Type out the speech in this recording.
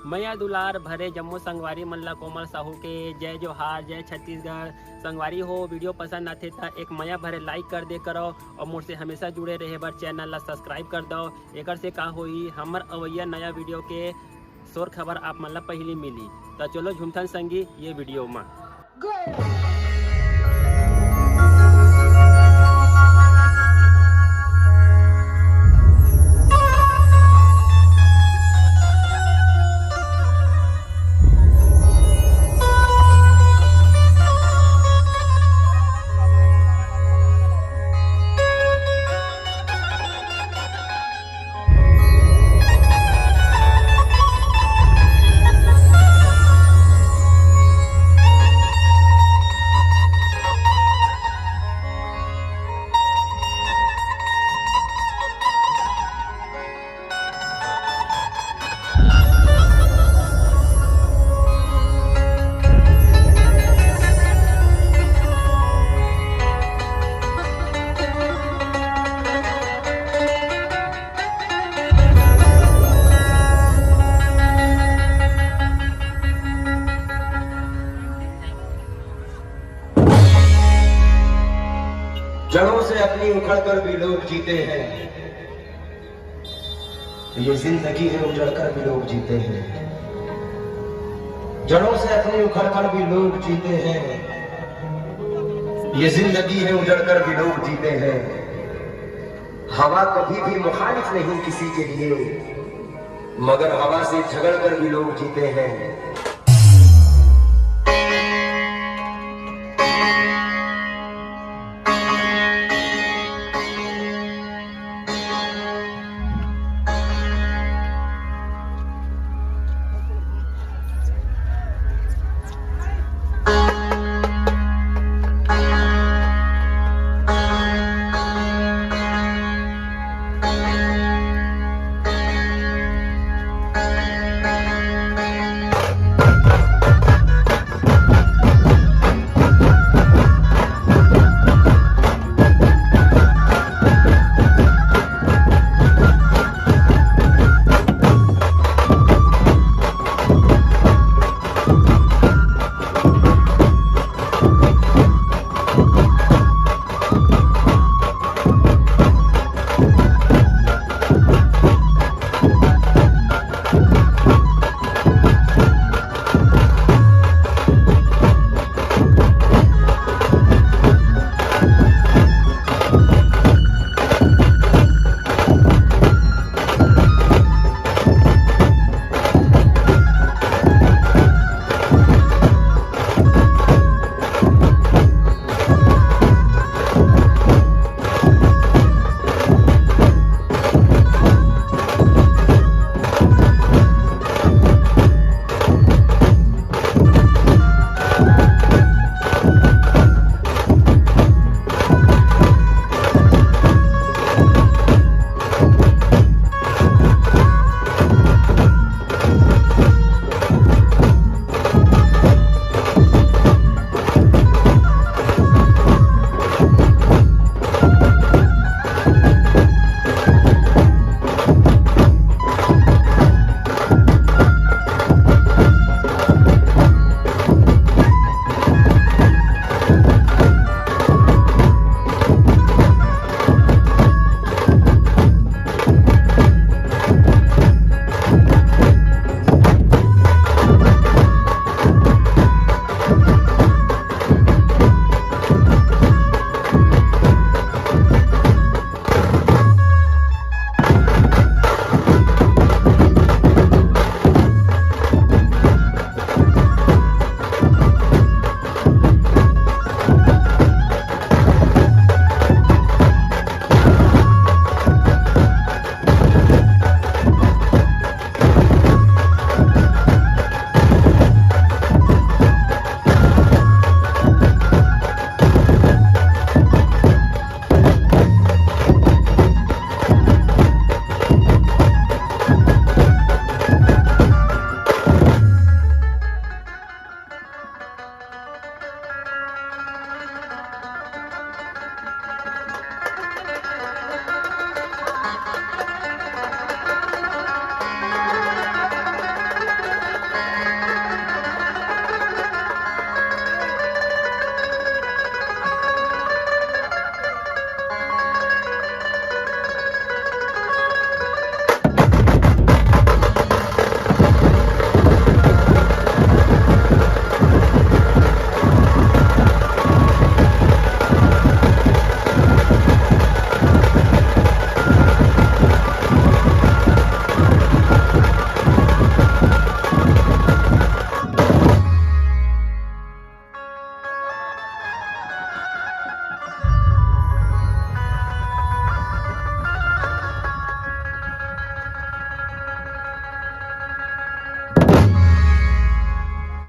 मैया दुलार भरे जम्मू संगवारी मल्ला कोमल साहू के जय जोहार, जय छत्तीसगढ़। संगवारी हो वीडियो पसंद आते तो एक मैया भरे लाइक कर दे करो और मुझसे हमेशा जुड़े रहे बर चैनल ला सब्सक्राइब कर दो। एक से का होई हमर अवैया नया वीडियो के शोर खबर आप मन ला पहली मिली। तो चलो झुमथन संगी ये वीडियो में जड़ों से अपनी उखड़ कर भी लोग जीते हैं। ये जिंदगी है उजड़ कर भी लोग जीते हैं। जड़ों से अपनी उखड़ कर भी लोग जीते हैं। ये जिंदगी है उजड़ कर भी लोग जीते हैं। हवा कभी भी मुखालिफ नहीं किसी के लिए, मगर हवा से झगड़ कर भी लोग जीते हैं।